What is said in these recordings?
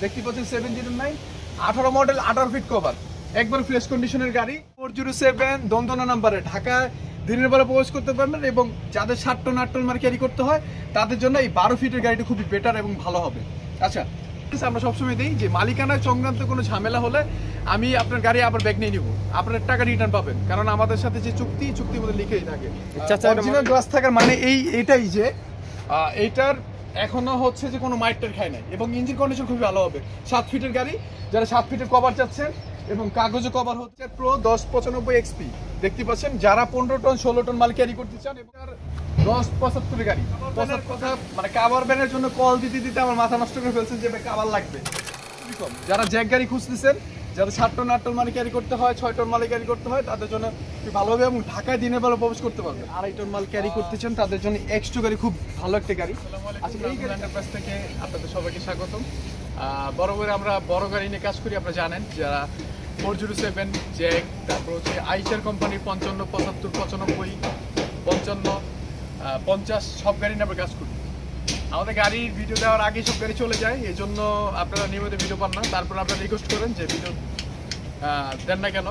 দেখতে পাচ্ছেন 709 18 model 18 fit cover, একবার ফ্রেশ কন্ডিশনের গাড়ি। 407 দন্তনা নাম্বারে ঢাকা দিনের বেলা প্রবেশ করতে পারবেন এবং যাদের 60 টন 8 টন মাল ক্যারি করতে হয় তাদের জন্য এই 12 ফিটের গাড়িটা খুবই বেটার এবং ভালো হবে। আচ্ছা, আমরা সবসময় দিই যে মালিকানায় সংক্রান্ত কোনো ঝামেলা হলে আমি আপনার গাড়ি আবার ব্যাক নিয়ে নিব, আপনার টাকা রিটার্ন পাবেন, কারণ আমাদের সাথে যে চুক্তির মধ্যে লিখেই থাকে। অরিজিনাল গ্লাস থাকার মানে এইটাই যে এইটার এখনো হচ্ছে যে কোনো মাইটার খায় নাই এবং ইঞ্জিন কন্ডিশন খুবই ভালো হবে। 7 ফিটের গাড়ি, যারা 7 ফিটের কভার চাচ্ছেন এবং কাগজে কভার হচ্ছে প্রো 1095 এক্সপি দেখতে পাচ্ছেন, যারা 15 টন 16 টন মাল ক্যারি করতে চান এবং 1075 গাড়ি। কথা মানে কাভার ব্যানের জন্য কল দিতে আমার মাথা নষ্ট করে ফেলছেন যে কাভার লাগবে। যারা জ্যাক গাড়ি খুঁজতেছেন, যারা 7 টন 8 টন মাল ক্যারি করতে হয়, 6 টন মাল ক্যারি করতে হয়, তাদের জন্য ভালো হবে এবং ঢাকায় দিনের বেলা প্রবেশ করতে পারবে। 2.5 টন মাল ক্যারি করতে চান তাদের জন্য X2 গাড়ি খুব ভালো একটা গাড়ি। আচ্ছা, এই গাড়িটার কাছ থেকে আপনাদের সবাইকে স্বাগতম। বরাবর আমরা বড় গাড়ি নিয়ে কাজ করি, আপনারা জানেন। যারা 407 জ্যাক, তারপর হচ্ছে আইচার কোম্পানির 55 75 95 55 50 সব গাড়ি নিয়ে আমরা কাজ করি। আমাদের গাড়ির ভিডিও দেওয়ার আগে সব গাড়ি চলে যায়, এই জন্য আপনারা নিয়মিত ভিডিও পান না। তারপর আপনারা রিকোয়েস্ট করেন যে ভিডিও দেন না কেন।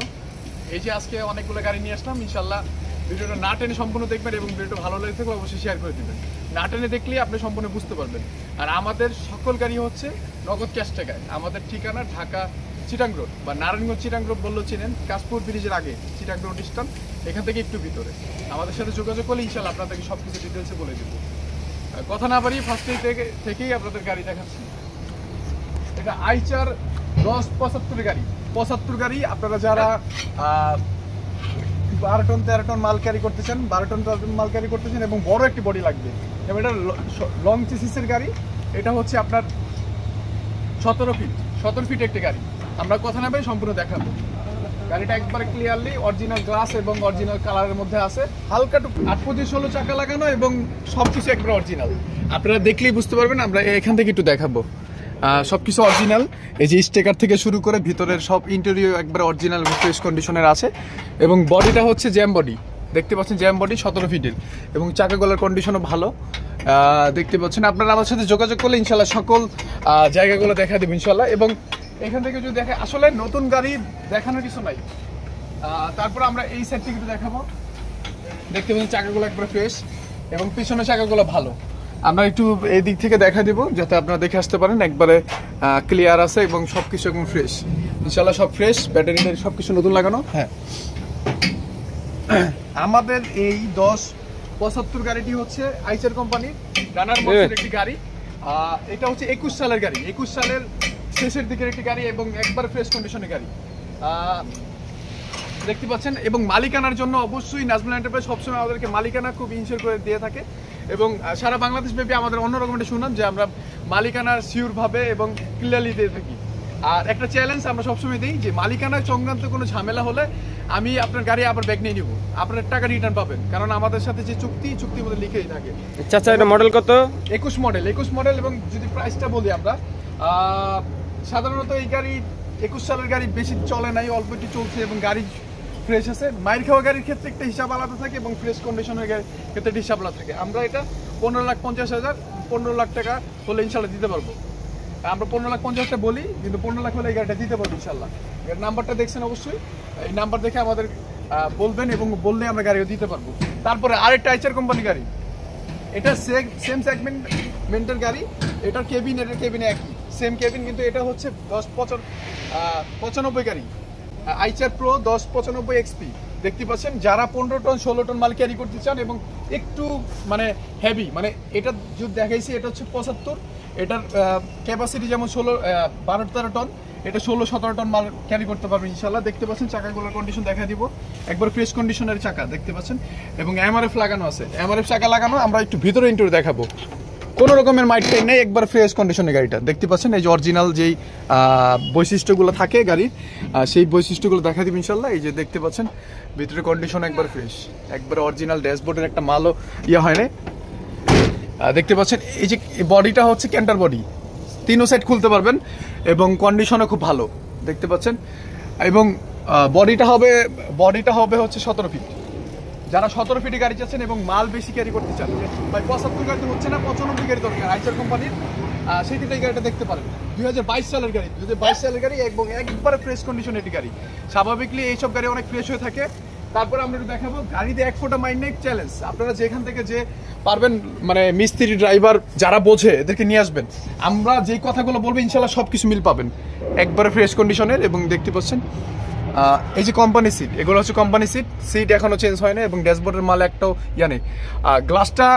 এই যে আজকে অনেকগুলো গাড়ি নিয়ে আসলাম, ইনশাল্লাহ ভিডিওটা না টেনে সম্পূর্ণ দেখবেন এবং ভিডিওটা ভালো লেগে থাকলে অবশ্যই শেয়ার করে দেবেন। না টেনে দেখলেই আপনি সম্পূর্ণ বুঝতে পারবেন। আর আমাদের সকল গাড়ি হচ্ছে নগদ ক্যাশ টাকায়। আমাদের ঠিকানা ঢাকা চিটাং রোড বা নারায়ণগঞ্জ চিটাং রোড বললেও চিনেন, কাশপুর ব্রিজের আগে চিটাং রোড স্ট্যান্ড, এখান থেকে একটু ভিতরে। আমাদের সাথে যোগাযোগ করলে ইনশাল্লাহ আপনাদেরকে সব কিছু ডিটেলসে বলে দেবো। কথা না পারি ফার্স্টে থেকেই আপনাদের গাড়ি দেখাচ্ছি। এটা আইচার 1075 গাড়ি, 75 গাড়ি। আপনারা যারা 12 টন 13 টন মাল ক্যারি করতেছেন, 12 টন 13 টন মাল ক্যারি করতেছেন এবং বড় একটি বডি লাগবে এবং এটা লং চেসিসের গাড়ি। এটা হচ্ছে আপনার 17 ফিট একটি গাড়ি। আমরা কথা না পারি সম্পূর্ণ দেখাবো। গাড়িটা একবারে ক্লিয়ারলি অরিজিনাল গ্লাস এবং অরিজিনাল কালারের মধ্যে আছে। হালকা 8/16 চাকা লাগানো এবং সবকিছু একবারে অরিজিনাল। আপনারা দেখলেই বুঝতে পারবেন। আমরা এখান থেকে একটু দেখাবো। সবকিছু অরিজিনাল। এই যে স্টিকার থেকে শুরু করে ভিতরের সব ইন্টেরিয়র একবারে অরিজিনাল ফ্রেশ কন্ডিশনের আছে এবং বডিটা হচ্ছে জ্যাম বডি, দেখতে পাচ্ছেন জ্যাম বডি 17 ফিটের এবং চাকাগুলোর কন্ডিশনও ভালো দেখতে পাচ্ছেন। আপনারা আমার সাথে যোগাযোগ করলে ইনশাল্লাহ সকল জায়গাগুলো দেখা দেবেন ইনশাল্লাহ। এবং এখান থেকে যদি দেখে, আসলে নতুন গাড়ি দেখানোর কিছু নাই। তারপর আমরা এই সাইড থেকে একটু দেখাবো। দেখতে পাচ্ছেন চাকাগুলো একবারে ফ্রেশ এবং পিছনের চাকাগুলো ভালো। আমরা একটু এই দিক থেকে দেখা দিব যাতে আপনারা দেখে আসতে পারেন। একবারে ক্লিয়ার আছে এবং সবকিছু একদম ফ্রেশ ইনশাল্লাহ, সব ফ্রেশ, ব্যাটারি সবকিছু নতুন লাগানো। হ্যাঁ, আমাদের এই 1075 গাড়িটি হচ্ছে আইচার কোম্পানির রানার মডেলের একটি গাড়ি। এটা হচ্ছে 21 সালের গাড়ি, 21 সালের শেষের দিকের একটি গাড়ি এবং একবার ফ্রেশ কন্ডিশনের গাড়ি দেখতে পাচ্ছেন। এবং মালিকানার জন্য অবশ্যই নাজমুল এন্টারপ্রাইজ সবসময় আমাদেরকে মালিকানা খুব ইনশিওর করে দিয়ে থাকে এবং সারা বাংলাদেশ ব্যাপী আমাদের অন্যরকম একটা সুনাম যে আমরা মালিকানার সিওরভাবে এবং ক্লিয়ারলি দিয়ে থাকি। আর একটা চ্যালেঞ্জ আমরা সবসময় দিই যে মালিকানায় সংক্রান্ত কোনো ঝামেলা হলে আমি আপনার গাড়ি আবার ব্যাক নিয়ে নিব, আপনার টাকা রিটার্ন পাবেন, কারণ আমাদের সাথে যে চুক্তির মধ্যে লিখেই থাকে। আচ্ছা, এটা মডেল কত? 21 মডেল। এবং যদি প্রাইসটা বলি আমরা, সাধারণত এই গাড়ি 21 সালের গাড়ি বেশি চলে নাই, অল্প একটু চলছে এবং গাড়ি ফ্রেশ আছে। মাইর খাওয়া গাড়ির ক্ষেত্রে একটা হিসাব আলাদা থাকে এবং ফ্রেশ কন্ডিশনের গাড়ির ক্ষেত্রে একটা হিসাব আলাদা থাকে। আমরা এটা 15,50,000 15 লাখ টাকা হলে ইনশাল্লাহ দিতে পারবো। আমরা 15,50,000 বলি, কিন্তু 15 লাখ হলে এই গাড়িটা দিতে পারবো ইনশাল্লাহ। এর নাম্বারটা দেখছেন অবশ্যই, এই নাম্বার দেখে আমাদের বলবেন এবং বললে আমরা গাড়িও দিতে পারবো। তারপরে আরেকটা আইচার কোম্পানি গাড়ি, এটা সেম সেগমেন্টের গাড়ি। এটার কেবিন এটার কেবিনে একই, সেম কেবিন, কিন্তু এটা হচ্ছে 1095 গাড়ি, আইচার প্রো 1095 এক্সপি দেখতে পাচ্ছেন। যারা 15 টন 16 টন মাল ক্যারি করতে চান এবং একটু মানে হেভি, মানে এটা যদি দেখাইছি এটা হচ্ছে 75, এটার ক্যাপাসিটি যেমন 12-13 টন, এটা 16-17 টন মাল ক্যারি করতে পারবেন ইনশাল্লাহ। দেখতে পাচ্ছেন চাকাগুলোর কন্ডিশন দেখা দিব, একবার ফ্রেশ কন্ডিশনের চাকা দেখতে পাচ্ছেন এবং এমআরএফ লাগানো আছে, এমআরএফ চাকা লাগানো। আমরা একটু ভিতরে ইন্টারভিউ দেখাবো, কোনো রকমের মাইটটাই নেই, একবার ফ্রেশ কন্ডিশনের গাড়িটা দেখতে পাচ্ছেন। এই যে অরিজিনাল যেই বৈশিষ্ট্যগুলো থাকে গাড়ির, সেই বৈশিষ্ট্যগুলো দেখা দিব ইনশাল্লাহ। এই যে দেখতে পাচ্ছেন ভিতরে কন্ডিশন একবার ফ্রেশ, একবার অরিজিনাল, ড্যাশবোর্ডের একটা মালও হয় না দেখতে পাচ্ছেন। এই যে বডিটা হচ্ছে ক্যান্টার বডি, 3 সাইড খুলতে পারবেন এবং কন্ডিশনও খুব ভালো দেখতে পাচ্ছেন। এবং বডিটা হবে হচ্ছে 17 ফিট। যারা 17 ফিটে গাড়ি চাচ্ছেন এবং মাল বেশি ক্যারি করতে চান, ভাই 75 গাড়ি হচ্ছে না, 95 গাড়ি দরকার আইচার কোম্পানির, সেক্ষেত্রে এই গাড়িটা দেখতে পারেন। 2022 সালের গাড়ি, 2022 সালের গাড়ি এবং একবারে ফ্রেশ কন্ডিশন এটি গাড়ি। স্বাভাবিকলি এইসব গাড়ি অনেক ফ্রেশ হয়ে থাকে। তারপরে আমরা একটু দেখাবো গাড়িতে এক ফোঁটা মাইন্ড নেই চ্যালেঞ্জ। আপনারা যেখান থেকে যে পারবেন মানে মিস্ত্রি ড্রাইভার যারা বোঝে এদেরকে নিয়ে আসবেন, আমরা যেই কথাগুলো বলবো ইনশাল্লাহ সব কিছু মিল পাবেন একবারে ফ্রেশ কন্ডিশনের। এবং দেখতে পাচ্ছেন এই যে কোম্পানি সিট, এগুলো হচ্ছে কোম্পানি সিট এখনো চেঞ্জ হয় না এবং ড্যাশবোর্ডের মাল একটাও নেই। গ্লাসটা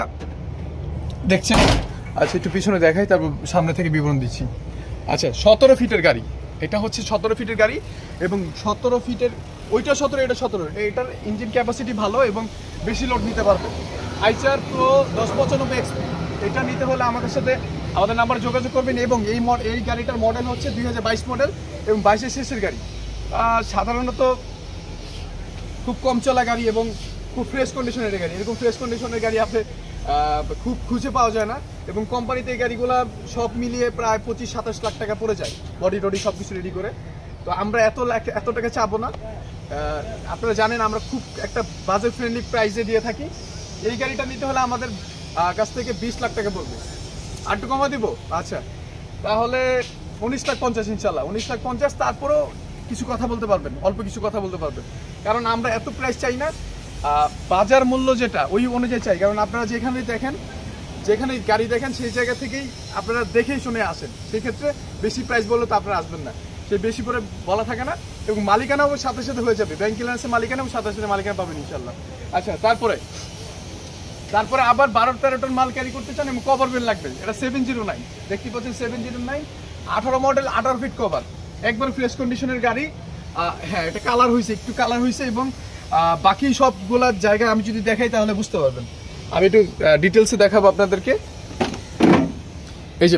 দেখছেন। আচ্ছা একটু পিছনে দেখাই, তারপর সামনে থেকে বিবরণ দিচ্ছি। আচ্ছা 17 ফিটের গাড়ি, এটা হচ্ছে 17 ফিটের গাড়ি এবং 17 ফিটের, ওইটা 17 এটা 17। এটার ইঞ্জিন ক্যাপাসিটি ভালো এবং বেশি লোড নিতে পারবে। আইচার প্রো 1095 এক্সপি, এটা নিতে হলে আমাদের সাথে আমাদের নাম্বারে যোগাযোগ করবেন। এবং এই গাড়িটার মডেল হচ্ছে 2022 মডেল এবং 22-এর শেষের গাড়ি। সাধারণত খুব কম চলা গাড়ি এবং খুব ফ্রেশ কন্ডিশনের গাড়ি, এরকম ফ্রেশ কন্ডিশনের গাড়ি আপনি খুব খুঁজে পাওয়া যায় না। এবং কোম্পানিতে এই গাড়িগুলো সব মিলিয়ে প্রায় 25-27 লাখ টাকা পড়ে যায় বডি টডি সব কিছু রেডি করে। তো আমরা এত টাকা চাবো না। আপনারা জানেন আমরা খুব একটা বাজেট ফ্রেন্ডলি প্রাইসে দিয়ে থাকি। এই গাড়িটা নিতে হলে আমাদের কাছ থেকে 20 লাখ টাকা পড়বে। আর একটু কমা দিব? আচ্ছা তাহলে 19,50,000 ইনশাল্লাহ, 19,50,000। তারপরেও কিছু কথা বলতে পারবেন, অল্প কিছু কথা বলতে পারবেন, কারণ আমরা এত প্রাইস চাই না, বাজার মূল্য যেটা ওই অনুযায়ী চাই। কারণ আপনারা যেখানে গাড়ি দেখেন সেই জায়গা থেকেই আপনারা দেখেই শুনে আসেন, সেক্ষেত্রে বেশি প্রাইস বললে তো আপনারা আসবেন না, সেই বেশি করে বলা থাকে না। এবং মালিকানাও সাথে সাথে হয়ে যাবে, ব্যাংক ক্লিয়ারেন্সে মালিকানাও সাথে সাথে মালিকানা পাবেন ইনশাল্লাহ। আচ্ছা তারপরে আবার 12-13 টন মাল ক্যারি করতে চান এবং কভার বেল লাগবে। এটা 709 দেখতে পাচ্ছেন, 709 18 মডেল 18 ফিট কভার, একবার ফ্রেশ কন্ডিশনের গাড়ি। হ্যাঁ এটা একটু কালার হয়েছে এবং বাকি সবগুলার জায়গায় আমি যদি দেখাই তাহলে বুঝতে পারবেন। আমি একটু ডিটেলসে দেখাবো আপনাদেরকে। এই যে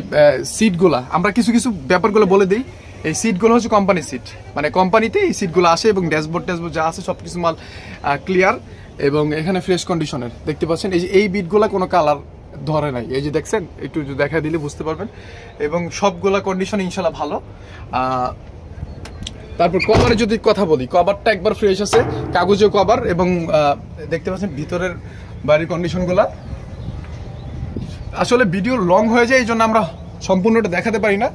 সিটগুলা, আমরা কিছু ব্যাপারগুলো বলে দিই। এই সিটগুলো হচ্ছে কোম্পানি সিট, মানে কোম্পানিতে এই সিটগুলো আসে এবং ড্যাশবোর্ড যা আছে সব কিছু মাল ক্লিয়ার এবং এখানে ফ্রেশ কন্ডিশনের দেখতে পাচ্ছেন। এই বিটগুলা কোনো কালার ধরে নাই, এই যে দেখছেন, একটু দেখা দিলে বুঝতে পারবেন। এবং সবগুলা কন্ডিশন ইনশাল্লাহ ভালো। তারপর কভারে যদি কথা বলি, কভারটা একবার ফ্রেশ আছে, কাগজেও কভার এবং দেখতে পাচ্ছেন ভিতরের বাড়ির কন্ডিশনগুলা। আসলে ভিডিও লং হয়ে যায়, এই জন্য আমরা সম্পূর্ণটা দেখাতে পারি না,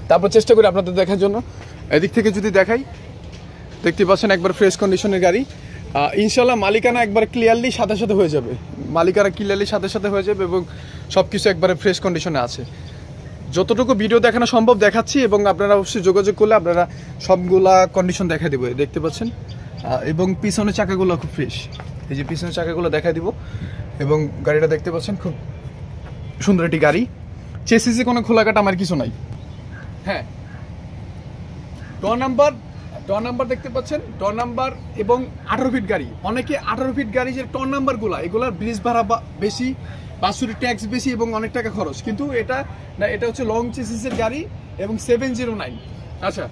তারপর চেষ্টা করি আপনাদের দেখার জন্য। এদিক থেকে যদি দেখাই, দেখতে পাচ্ছেন একবার ফ্রেশ কন্ডিশনের গাড়ি। ইনশাল্লাহ মালিকানা একবার ক্লিয়ারলি সাথে সাথে হয়ে যাবে, এবং সব কিছু একবারে ফ্রেশ কন্ডিশনে আছে। যতটুকু ভিডিও দেখানো সম্ভব দেখাচ্ছি এবং আপনারা অবশ্যই যোগাযোগ করলে আপনারা সবগুলা কন্ডিশন দেখা দিব। দেখতে পাচ্ছেন এবং পিছনের চাকাগুলো খুব ফ্রেশ, এই যে পিছনের চাকাগুলো দেখা দিব। এবং গাড়িটা দেখতে পাচ্ছেন খুব সুন্দর একটি গাড়ি। চেসিসে কোনো খোলাকাটা আমার কিছু নাই। হ্যাঁ ড নাম্বার দেখতে পাচ্ছেন, ড নাম্বার এবং 18 ফিট গাড়ি। অনেকে 18 ফিট গাড়ি যে ট নাম্বারগুলো, এগুলোর ব্রিজ ভাড়া বেশি, বাসুরি ট্যাক্স বেশি এবং অনেক টাকা খরচ, কিন্তু এটা না, এটা হচ্ছে লং চেসিসের গাড়ি এবং 709। আচ্ছা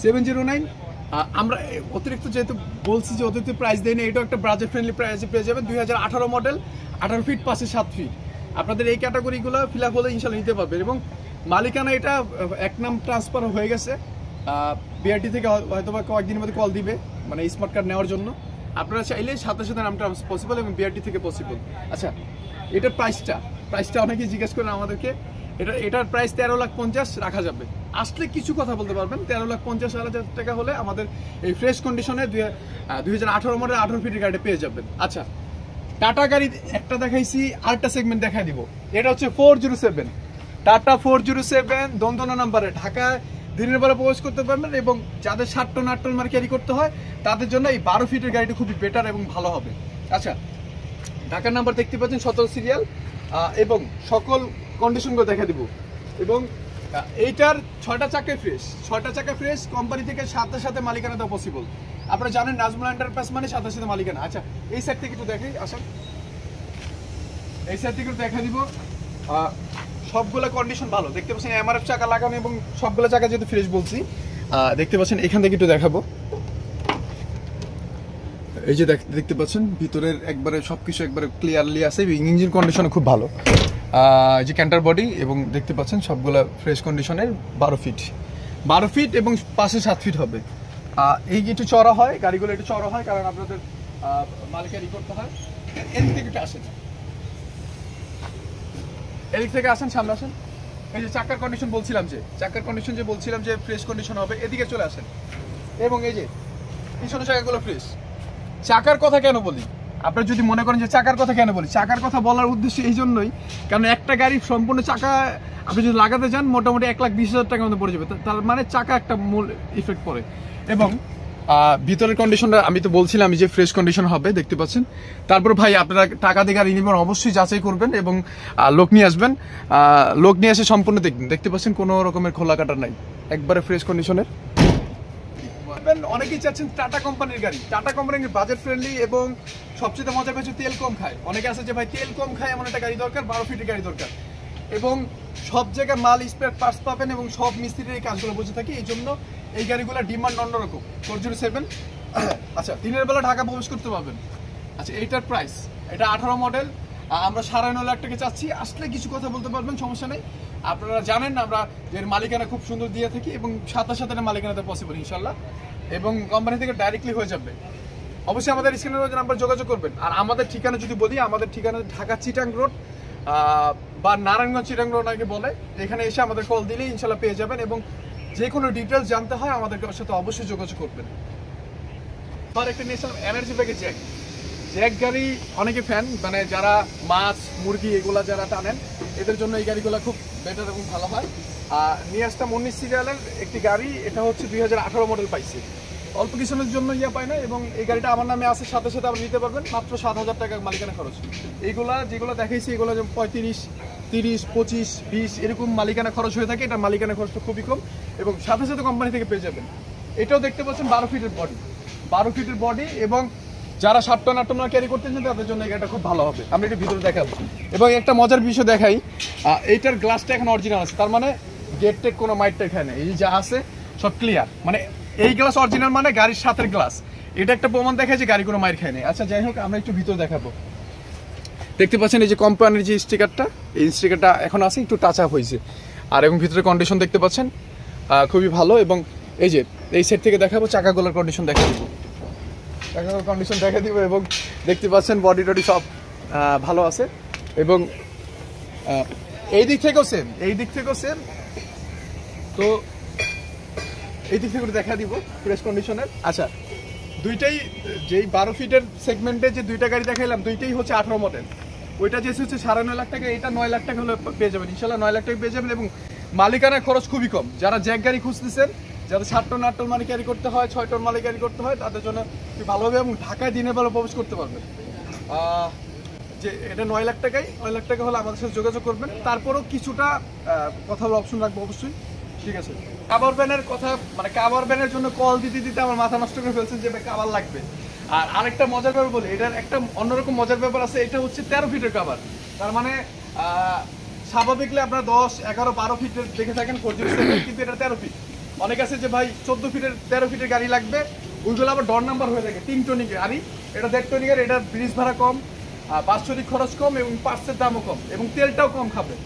709 আমরা অতিরিক্ত যেহেতু বলছি যে অতিরিক্ত প্রাইস দেয় না, এটাও একটা বাজেট ফ্রেন্ডলি প্রাইসে পেয়ে যাবেন। 2018 মডেল 18 ফিট পাশে 7 ফিট। আপনাদের এই ক্যাটাগরিগুলো ফিল আপ হলে ইনশাল্লাহ নিতে পারবেন। এবং মালিকানা এটা এক নাম ট্রান্সফার হয়ে গেছে, বিআরটি থেকে হয়তো বা কয়েকদিনের মধ্যে কল দিবে, মানে স্মার্ট কার্ড নেওয়ার জন্য। আপনারা চাইলে সাথে সাথে নামটা পসিবল এবং বিআরটি থেকে পসিবল। আচ্ছা এটার প্রাইসটা অনেকেই জিজ্ঞেস করেন আমাদেরকে। এটার প্রাইস 13,50,000 রাখা যাবে, আসলে কিছু কথা বলতে পারবেন। 13,50,000 টাকা হলে আমাদের এই ফ্রেশ কন্ডিশনে 2018 মডেল 18 ফিটের গাড়িটা পেয়ে যাবেন। আচ্ছা টাটা গাড়ি একটা দেখাইছি, আরেকটা সেগমেন্ট দেখাই দিব। এটা হচ্ছে 407 টাটা 407 দন্তনা নাম্বারে ঢাকায় দিনের বেলা প্রবেশ করতে পারবেন। এবং যাদের 7 টন 8 টন মাল ক্যারি করতে হয় তাদের জন্য এই 12 ফিটের গাড়িটা খুবই বেটার এবং ভালো হবে। আচ্ছা ঢাকার নাম্বার দেখতে পাচ্ছেন, 17 সিরিয়াল এবং সকল কন্ডিশনগুলো দেখা দিব। এবং এইটার 6টা চাকা ফ্রেশ, কোম্পানি থেকে সাথে সাথে মালিকানা দেওয়া পসিবল। আপনারা জানেন নাজমুল এন্টারপ্রাইজ মানে সাথে সাথে মালিকানা। আচ্ছা এই সাইড থেকে একটু দেখাই, আসেন এই সাইড থেকে একটু দেখা দিব। সবগুলো কন্ডিশন ভালো, দেখতে পাচ্ছেন এমআরএফ চাকা লাগানো এবং সবগুলো চাকা যেহেতু ফ্রেশ বলছি, দেখতে পাচ্ছেন এখান থেকে একটু দেখাবো। এই যে দেখতে পাচ্ছেন ভিতরের একবারে সবকিছু একবারে ক্লিয়ারলি আছে, ইঞ্জিন কন্ডিশন খুব ভালো। এই যে ক্যান্টার বডি এবং দেখতে পাচ্ছেন সবগুলা ফ্রেশ কন্ডিশনের 12 ফিট এবং পাশে 7 ফিট হবে। এই একটু চড়া হয়, গাড়িগুলো একটু চড়া হয় কারণ আপনাদের মাল ক্যারি করতে হয়। এদিক থেকে একটু আসেন, এদিক থেকে আসেন, সামনে আসেন। এই যে চাকার কন্ডিশন বলছিলাম যে ফ্রেশ কন্ডিশন হবে, এদিকে চলে আসেন। এবং এই যে পিছনের চাকাগুলো ফ্রেশ। চাকার কথা কেন বলি, আপনারা যদি মনে করেন যে চাকার কথা কেন বলি, চাকার কথা বলার উদ্দেশ্য এই জন্যই, কারণ একটা গাড়ি সম্পূর্ণ চাকা আপনি যদি লাগাতে যান মোটামুটি 1,20,000 টাকার মধ্যে পড়ে যাবে। তার মানে চাকা একটা মূল ইফেক্ট পড়ে। এবং ভিতরের কন্ডিশনটা আমি তো বলছিলাম যে ফ্রেশ কন্ডিশন হবে, দেখতে পাচ্ছেন। তারপর ভাই আপনারা টাকা দিয়ে গাড়ি নেবেন, অবশ্যই যাচাই করবেন এবং লোক নিয়ে আসবেন। লোক নিয়ে এসে সম্পূর্ণ দেখবেন, দেখতে পাচ্ছেন কোনো রকমের খোলা কাটা নাই, একবারে ফ্রেশ কন্ডিশনের। অনেকেই চাচ্ছেন টাটা কোম্পানির গাড়ি, টাটা কোম্পানির বাজেট ফ্রেন্ডলি এবং সবচেয়ে মজা পেয়েছে তেল কম খায়। অনেকে আছে যে ভাই তেল কম খায় এমন একটা গাড়ি দরকার, 12 ফিটের গাড়ি দরকার, এবং সব জায়গায় মাল স্পেয়ার পার্টস পাবেন এবং সব মিস্ত্রির এই কাজগুলো বুঝে থাকি। এই জন্য এই গাড়িগুলোর ডিমান্ড অন্যরকম। 407 আচ্ছা, দিনের বেলা ঢাকা প্রবেশ করতে পারবেন। আচ্ছা, এইটার প্রাইস, এটা 18 মডেল, আমরা 9.5 লাখ টাকা চাচ্ছি। আসলে কিছু কথা বলতে পারবেন, সমস্যা নেই। আপনারা জানেন আমরা এর মালিকানা খুব সুন্দর দিয়ে থাকি এবং সাথে সাথে মালিকানাতে পসিবল ইনশাল্লাহ, এবং কোম্পানি থেকে ডাইরেক্টলি হয়ে যাবে। অবশ্যই আমাদের স্ক্রিনের নাম্বার যোগাযোগ করবেন। আর আমাদের ঠিকানা যদি বলি, আমাদের ঠিকানা ঢাকা চিটাং রোড বা নারায়ণগঞ্জ চিটাং রোড আগে বলে, এখানে এসে আমাদের কল দিলে ইনশাল্লাহ পেয়ে যাবেন। এবং যে কোনো ডিটেলস জানতে হয় আমাদের সাথে অবশ্যই যোগাযোগ করবেন। আর একটা নিয়েছিলাম এনার্জি ব্যাগের জ্যাক গাড়ি, অনেকে ফ্যান, মানে যারা মাছ মুরগি এগুলা যারা টানেন এদের জন্য এই গাড়িগুলো খুব বেটার এবং ভালো হয়। নিয়ে আসতাম 19 সিরিয়ালের একটি গাড়ি, এটা হচ্ছে 2018 মডেল পাইছি, অল্প কিছুর জন্য পায় না। এবং এই গাড়িটা আমার নামে আছে, সাথে সাথে আপনি নিতে পারবেন মাত্র 7,000 টাকা মালিকানা খরচ। এইগুলা যেগুলো দেখাইছি এগুলো 35, 30, 25, 20 এরকম মালিকানা খরচ হয়ে থাকে। এটা মালিকানা খরচটা খুবই কম এবং সাথে সাথে কোম্পানি থেকে পেয়ে যাবেন। এটাও দেখতে পাচ্ছেন 12 ফিটের বডি, এবং যারা 7 টন 8 টন ক্যারি করতেন তাদের জন্য এই গাড়িটা খুব ভালো হবে। আমরা একটু ভিতরে দেখাবো। এবং একটা মজার বিষয় দেখাই, এইটার গ্লাসটা এখন অরিজিনাল আছে, তার মানে গেট টেক কোনো মাইটটা এখানে এই যা আছে সব ক্লিয়ার, মানে এই গ্লাস অরিজিনাল মানে গাড়ির সাথের গ্লাস। এটা একটা প্রমাণ দেখায় যে গাড়ি কোনো মাইর খায় না। আচ্ছা, যাই হোক, আমরা একটু ভিতরে দেখাবো। দেখতে পাচ্ছেন এই যে কোম্পানির যে স্টিকারটা, এই স্টিকারটা এখন আছে, একটু টাচ আপ হয়েছে। আর এবং ভিতরে কন্ডিশন দেখতে পাচ্ছেন খুবই ভালো। এবং এই যে এই সেট থেকে দেখাবো, চাকাগুলোর কন্ডিশন দেখা দিব, চাকাগুলোর কন্ডিশন দেখা দিব। এবং দেখতে পাচ্ছেন বডি টডি সব ভালো আছে। এবং এই দিক থেকেও সেম, তো এই দিক থেকে দেখা দিব ফ্রেশ কন্ডিশনের। আচ্ছা, দুইটাই যেই 12 ফিটের সেগমেন্টে যে দুইটা গাড়ি দেখাইলাম, দুইটাই হচ্ছে 18 মডেল। ওইটা যে হচ্ছে 9.5 লাখ টাকা, এটা 9 লাখ টাকা হলে পেয়ে যাবেন ইনশাল্লাহ, 9 লাখ টাকা পেয়ে যাবেন। এবং মালিকানার খরচ খুবই কম। যারা জ্যাক গাড়ি খুঁজতেছেন, যাদের 7 টন 8 টন মালিক ক্যারি করতে হয়, 6 টন মালিক ক্যারি করতে হয়, তাদের জন্য ভালো হবে। এবং ঢাকায় দিনের বেলা প্রবেশ করতে পারবেন। যে এটা 9 লাখ টাকায়, 9 লাখ টাকা হলে আমাদের সাথে যোগাযোগ করবেন। তারপরেও কিছুটা কথা বলার অপশন রাখবো অবশ্যই, ঠিক আছে। কাভার ভ্যানের কথা, মানে কাভার ভ্যানের জন্য কল দিতে আমার মাথা নষ্ট করে ফেলছেন যে কাভার লাগবে। আর আরেকটা মজার ব্যাপার বলি, এটার একটা অন্যরকম মজার ব্যাপার আছে। এটা হচ্ছে 13 ফিটের কাভার, তার মানে স্বাভাবিকলে আপনারা 10, 11, 12 ফিটের দেখে থাকেন 407, কিন্তু এটা 13 ফিট। অনেক আছে যে ভাই 14 ফিটের 13 ফিটের গাড়ি লাগবে, ওইগুলো আবার ডর নাম্বার হয়ে থাকে 3 টনি গাড়ি। এটা 1.5 টনি গাড়ি, এটা ব্রিজ ভাড়া কম, বাৎসরিক খরচ কম এবং পার্টসের দামও কম এবং তেলটাও কম খাবে।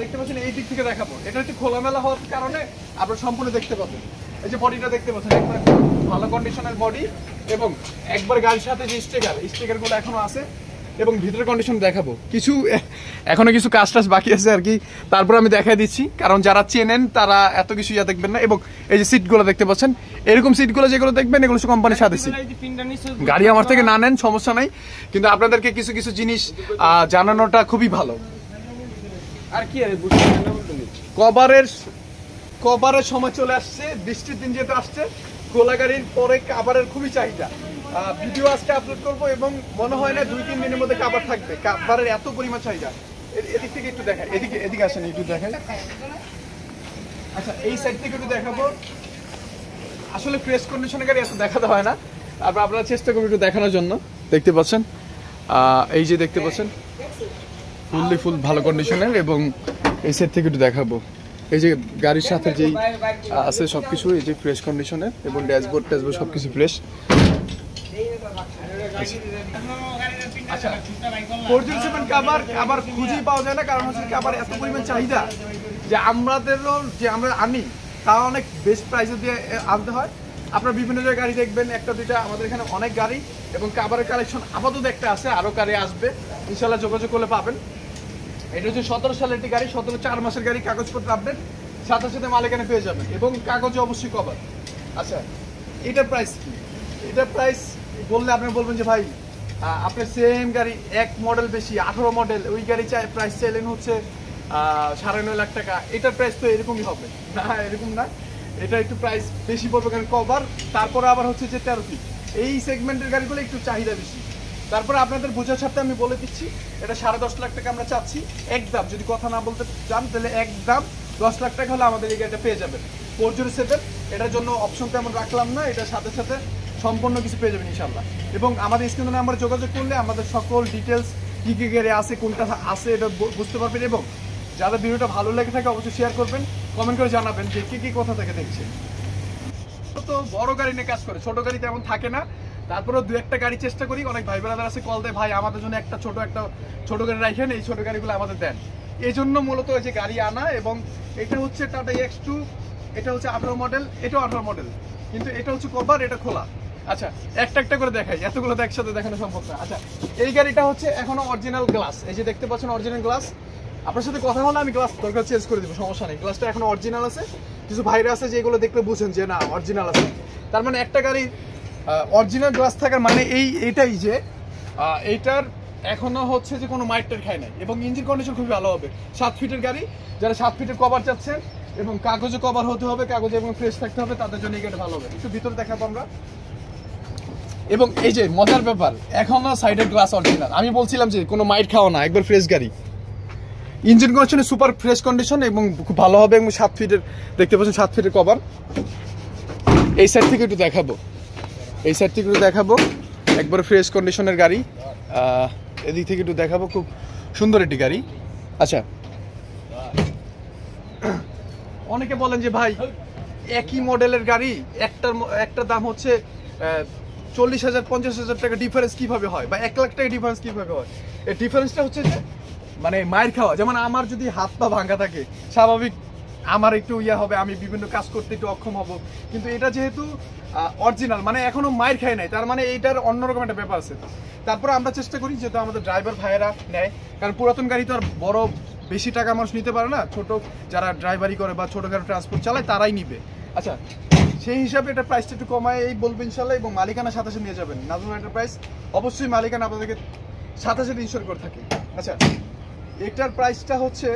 দেখতে পাচ্ছেন এই দিক থেকে দেখাবো, এটা হচ্ছে খোলামেলা হওয়ার কারণে আপনারা সম্পূর্ণ দেখতে পাবেন। এই যে বডিটা দেখতে পাচ্ছেন, একবার ভালো কন্ডিশনের বডি এবং একবার গাড়ির সাথে যে স্টিকারগুলো এখনো আছে। এবং ভিতরের কন্ডিশন দেখাবো, এখনো কিছু কাজ টাজ বাকি আছে আর কি, তারপর আমি দেখাই দিচ্ছি, কারণ যারা চেনেন তারা এত কিছু দেখবেন না। এবং এই যে সিটগুলো দেখতে পাচ্ছেন, এরকম সিটগুলো যেগুলো দেখবেন এগুলো কোম্পানির সাথে সিট। গাড়ি আমার থেকে না নেন সমস্যা নাই, কিন্তু আপনাদেরকে কিছু কিছু জিনিস জানানোটা খুবই ভালো। আর কি কভারের সময় চলে আসছে, বৃষ্টির দিন যেহেতু আসছে, গোলা গাড়ির পরে কাভারের খুবই চাহিদা। ভিডিও আজকে আপলোড করবো এবং মনে হয় না 2-3 দিনের মধ্যে কাভার থাকবে, কাভারের এত পরিমাণ চাহিদা। এদিক থেকে একটু দেখাই, এদিকে আসেন একটু দেখাই। আচ্ছা, এই সাইড থেকে একটু দেখাবো। আসলে ফ্রেশ কন্ডিশনের গাড়ি এত দেখাতে হয় না, তারপর আপনারা চেষ্টা করবেন একটু দেখানোর জন্য। দেখতে পাচ্ছেন এই যে দেখতে পাচ্ছেন ফুল ভালো কন্ডিশনের। এবং এই সাইড থেকে একটু দেখাবো, এই যে গাড়ির সাথে যেই আছে সবকিছু এই যে ফ্রেশ কন্ডিশনের, এবং ড্যাশবোর্ড সবকিছু ফ্রেশ। আচ্ছা, 407 কাভার খুঁজেই পাওয়া যায় না, কারণ হচ্ছে কাভার এত পরিমাণ চাহিদা যে আমাদেরও যে আমরা আনি তা অনেক বেস্ট প্রাইসে দিয়ে আনতে হয়। আপনারা বিভিন্ন জায়গায় গাড়ি দেখবেন, একটা দুইটা, আমাদের এখানে অনেক গাড়ি এবং কাভারের কালেকশন আপাতত একটা আছে, আরও গাড়ি আসবে ইনশাল্লাহ, যোগাযোগ করলে পাবেন। এটা হচ্ছে 17 সালের একটি গাড়ি, 17 4 মাসের গাড়ি, কাগজপত্র আপডেট, সাথে সাথে মালিকানা পেয়ে যাবেন এবং কাগজে অবশ্যই কভার। আচ্ছা, এটার প্রাইস কি? এটার প্রাইস বললে আপনি বলবেন যে ভাই আপনার সেম গাড়ি এক মডেল বেশি, 18 মডেল, ওই গাড়ি প্রাইস চাইলেন হচ্ছে 9.5 লাখ টাকা। এটার প্রাইস তো এরকমই হবে না, এরকম না, এটা একটু প্রাইস বেশি পড়বে, কারণ কভার, তারপরে আবার হচ্ছে যে 13 ফিট, এই সেগমেন্টের গাড়িগুলো একটু চাহিদা বেশি। তারপরে আপনাদের বোঝার সাথে আমি বলে দিচ্ছি, এটা 10.5 লাখ টাকা আমরা চাচ্ছি একদম। যদি কথা না বলতে চান তাহলে একদম 10 লাখ টাকা হলে আমাদের এই গাড়িটা পেয়ে যাবেন 407। এটার জন্য অপশন তেমন রাখলাম না, এটার সাথে সাথে সম্পূর্ণ কিছু পেয়ে যাবেন ইনশাল্লাহ। এবং আমাদের স্ক্রিনে নাম্বারে যোগাযোগ করলে আমাদের সকল ডিটেলস কী কী গাড়ি আছে, কোনটা আছে, এটা বুঝতে পারবেন। এবং যাদের ভিডিওটা ভালো লেগে থাকে অবশ্যই শেয়ার করবেন, কমেন্ট করে জানাবেন যে কী কী কোথা থেকে দেখছেন। তো বড় গাড়ি নিয়ে কাজ করে, ছোট গাড়ি তেমন থাকে না, তারপরেও দু একটা গাড়ি চেষ্টা করি। অনেক ভাই ব্রাদার আছে কল দেয়, ভাই আমাদের জন্য একটা ছোট গাড়ি রাখেন, এই ছোট গাড়িগুলো আমাদের দেন। এই জন্য মূলত ওই যে গাড়ি আনা। এবং এটা হচ্ছে টাটা EX2, এটা হচ্ছে 18 মডেল, এটাও 18 মডেল, কিন্তু এটা হচ্ছে কভার, এটা খোলা। আচ্ছা, একটা একটা করে দেখাই, এতগুলো তো একসাথে দেখানো সম্ভব না। আচ্ছা, এই গাড়িটা হচ্ছে এখনো অরিজিনাল গ্লাস, এই যে দেখতে পাচ্ছেন অরিজিনাল গ্লাস। আপনার সাথে কথা হলে আমি গ্লাস দরকার চেঞ্জ করে দেবো, সমস্যা নেই। গ্লাসটা এখনো অরিজিনাল আছে। কিছু ভাইরা আছে যে এগুলো দেখলে বুঝেন যে না অরিজিনাল আছে, তার মানে একটা গাড়ি অরিজিনাল গ্লাস থাকার মানে এইটাই যে এইটার এখনো হচ্ছে যে কোনো মাইটটার খায় নাই। এবং ইঞ্জিন কন্ডিশন খুবই ভালো হবে। 7 ফিটের গাড়ি, যারা 7 ফিটের কভার চাচ্ছেন এবং কাগজে কভার হতে হবে, কাগজে এবং ফ্রেশ থাকতে হবে, তাদের জন্য এই গাড়ি ভালো হবে। একটু ভিতরে দেখাবো আমরা। এবং এই যে মজার ব্যাপার, এখনো সাইডের গ্লাস অরিজিনাল। আমি বলছিলাম যে কোনো মাইট খাওয়া না, একবার ফ্রেশ গাড়ি। ইঞ্জিন কন্ডিশনে সুপার ফ্রেশ কন্ডিশন এবং খুব ভালো হবে। এবং 7 ফিটের দেখতে পাচ্ছেন, 7 ফিটের কভার। এই সাইড থেকে একটু দেখাবো, এই সাইড থেকে একটু দেখাবো, একবারে ফ্রেশ কন্ডিশনের গাড়ি। এদিক থেকে একটু দেখাবো, খুব সুন্দর একটি গাড়ি। আচ্ছা, অনেকে বলেন যে ভাই একই মডেলের গাড়ি, একটার দাম হচ্ছে 40,000 50,000 টাকা, ডিফারেন্স কিভাবে হয়, বা 1 লাখ টাকা ডিফারেন্স কিভাবে হয়? এই ডিফারেন্সটা হচ্ছে যে মানে মায়ের খাওয়া। যেমন আমার যদি হাত পা ভাঙা থাকে, স্বাভাবিক আমার একটু হবে, আমি বিভিন্ন কাজ করতে একটু অক্ষম হব। কিন্তু এটা যেহেতু অরিজিনাল, মানে এখনো মায়ের খায় নাই, তার মানে এইটার অন্যরকম একটা ব্যাপার আছে। তারপরে আমরা চেষ্টা করি যেহেতু আমাদের ড্রাইভার ভাইয়েরা নেয়, কারণ পুরাতন গাড়ি তো আর বড় বেশি টাকা মানুষ নিতে পারে না, ছোট যারা ড্রাইভারি করে বা ছোটখাটো ট্রান্সপোর্ট চালায় তারাই নিবে। আচ্ছা, সেই হিসাবে এটা প্রাইসটা একটু কমায় এই বলবো ইনশাল্লাহ। এবং মালিকানা সাথে নিয়ে যাবেন, নাজমুল এন্টারপ্রাইজ অবশ্যই মালিকানা আপনাদেরকে সাথে ইনশোর করে থাকে। আচ্ছা, এটার প্রাইসটা হচ্ছে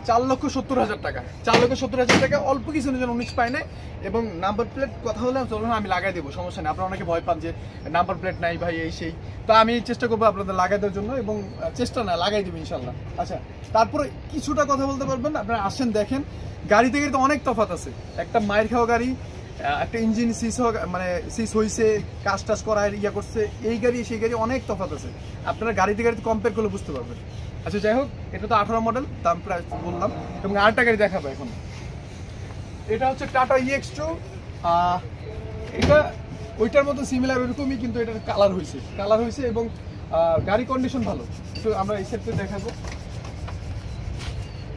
4,70,000 টাকা। 4,70,000 টাকা, অল্প কিছু জন 19 পায় না। এবং নাম্বার প্লেট কথা হলে চলুন আমি লাগাই দেবো, সমস্যা নেই। আপনারা অনেকে ভয় পান যে নাম্বার প্লেট নাই ভাই, এই সেই, তো আমি চেষ্টা করবো আপনাদের লাগাই দেওয়ার জন্য, এবং চেষ্টা না লাগাই দেবো ইনশাল্লাহ। আচ্ছা, তারপরে কিছুটা কথা বলতে পারবেন, আপনারা আসেন দেখেন, গাড়ি থেকে তো অনেক তফাৎ আছে। একটা মায়ের খাওয়া গাড়ি, একটা ইঞ্জিন সিস হয়েছে, কাজ টাজ করায় করছে, এই গাড়ি সেই গাড়ি অনেক তফাৎ আছে। আপনারা গাড়িতে কম্পেয়ার করলে বুঝতে পারবেন। আচ্ছা, যাই হোক, এটা তো 18 মডেল, দাম প্রায় বললাম। এবং আরেকটা গাড়ি দেখাবো এখন, এটা হচ্ছে টাটা EX2। এটা ওইটার মতো সিমিলার ওইরকমই, কিন্তু এটার কালার হয়েছে এবং গাড়ি কন্ডিশন ভালো। তো আমরা এই সাইড থেকে দেখাবো,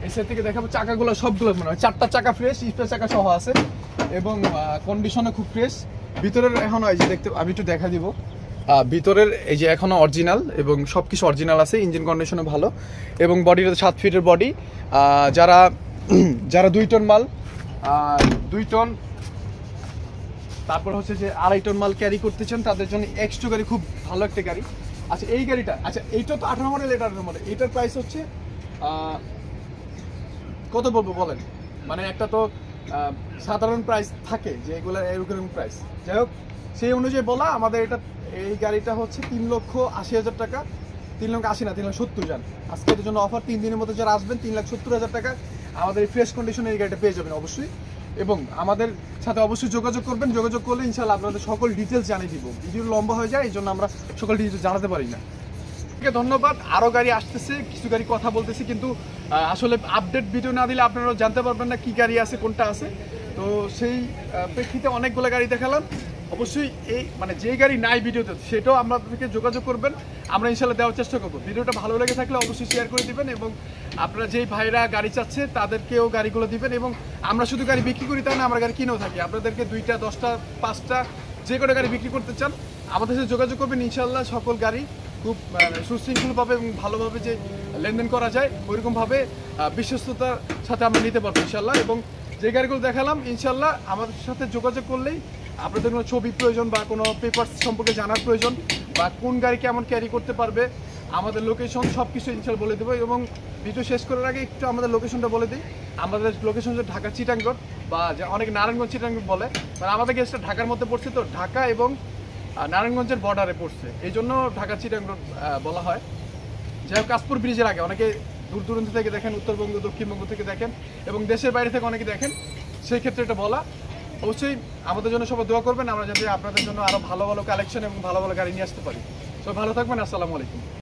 এই সাইড থেকে দেখাবো। চাকাগুলো সবগুলো মনে হয় 4টা চাকা ফ্রেশ, স্পেয়ার চাকা সহ আছে এবং কন্ডিশনে খুব ফ্রেশ। ভিতরের এখন এই যে দেখতে, আমি একটু দেখা দিব, ভিতরের এই যে এখনো অরিজিনাল এবং সবকিছু অরিজিনাল আছে, ইঞ্জিন কন্ডিশনে ভালো। এবং বডিটা 7 ফিটের বডি। যারা 2 টন মাল, 2 টন, তারপর হচ্ছে যে 2.5 টন মাল ক্যারি করতে চান, তাদের জন্য EX2 গাড়ি খুব ভালো একটা গাড়ি। আচ্ছা, এই গাড়িটা, আচ্ছা এইটা তো 18 মডেল, এটা 18 মডেল, এটার প্রাইস হচ্ছে কত বলবো বলেন? মানে একটা তো সাধারণ প্রাইস থাকে যে এগুলো এরকম প্রাইস। যাই হোক, সেই অনুযায়ী বলা আমাদের এটা, এই গাড়িটা হচ্ছে 3,80,000 টাকা। 3,80,000 না, 3,70,000 জান। আজকের জন্য অফার, 3 দিনের মধ্যে যারা আসবেন 3,70,000 টাকা আমাদের এই ফ্রেশ কন্ডিশনে এই গাড়িটা পেয়ে যাবেন অবশ্যই। এবং আমাদের সাথে অবশ্যই যোগাযোগ করবেন, যোগাযোগ করলে ইনশাআল্লাহ আপনাদের সকল ডিটেলস জানিয়ে দিব। ভিডিও লম্বা হয়ে যায়, এই জন্য আমরা সকল ডিটেলস জানাতে পারি না। ধন্যবাদ। আরো গাড়ি আসতেছে, কিছু গাড়ি কথা বলতেছি, কিন্তু আসলে আপডেট ভিডিও না দিলে আপনারা জানতে পারবেন না কি গাড়ি আছে, কোনটা আছে। তো সেই প্রেক্ষিতে অনেকগুলো গাড়ি দেখালাম। অবশ্যই এই মানে যে গাড়ি নাই ভিডিওতে, সেটাও আপনাদেরকে যোগাযোগ করবেন, আমরা ইনশাল্লাহ দেওয়ার চেষ্টা করবো। ভিডিওটা ভালো লেগে থাকলে অবশ্যই শেয়ার করে দিবেন, এবং আপনারা যেই ভাইরা গাড়ি চাচ্ছে তাদেরকেও গাড়িগুলো দিবেন। এবং আমরা শুধু গাড়ি বিক্রি করি তাই না, আমরা গাড়ি কিনেও থাকি। আপনাদেরকে 2টা 10টা 5টা যে কোনো গাড়ি বিক্রি করতে চান আমাদের সাথে যোগাযোগ করবেন, ইনশাল্লাহ সকল গাড়ি খুব সুশৃঙ্খলভাবে এবং ভালোভাবে যে লেনদেন করা যায় ওইরকমভাবে বিশ্বস্ততার সাথে আমরা নিতে পারবো ইনশাল্লাহ। এবং যে গাড়িগুলো দেখালাম ইনশাল্লাহ আমাদের সাথে যোগাযোগ করলেই আপনাদের কোনো ছবি প্রয়োজন বা কোনো পেপারস সম্পর্কে জানার প্রয়োজন বা কোন গাড়ি কেমন ক্যারি করতে পারবে, আমাদের লোকেশন সব কিছু ইনশাল্লাহ বলে দেবো। এবং ভিডিও শেষ করার আগে একটু আমাদের লোকেশনটা বলে দিই। আমাদের লোকেশন হচ্ছে ঢাকা চিটাং রোড বা অনেক নারায়ণগঞ্জ চিটাং রোড বলে, মানে আমাদের গেস্টটা ঢাকার মধ্যে পড়ছে, তো ঢাকা এবং নারায়ণগঞ্জের বর্ডারে পড়ছে, এই জন্য ঢাকা চিটাং রোড বলা হয়। যাই হোক, কাশপুর ব্রিজের আগে অনেকে দূর দূরান্ত থেকে দেখেন, উত্তরবঙ্গ দক্ষিণবঙ্গ থেকে দেখেন এবং দেশের বাইরে থেকে অনেকে দেখেন, সেই ক্ষেত্রে এটা বলা। অবশ্যই আমাদের জন্য সবাই দোয়া করবেন, আমরা যাতে আপনাদের জন্য আরও ভালো ভালো কালেকশন এবং ভালো ভালো গাড়ি নিয়ে আসতে পারি। সবাই ভালো থাকবেন, আসসালামু আলাইকুম।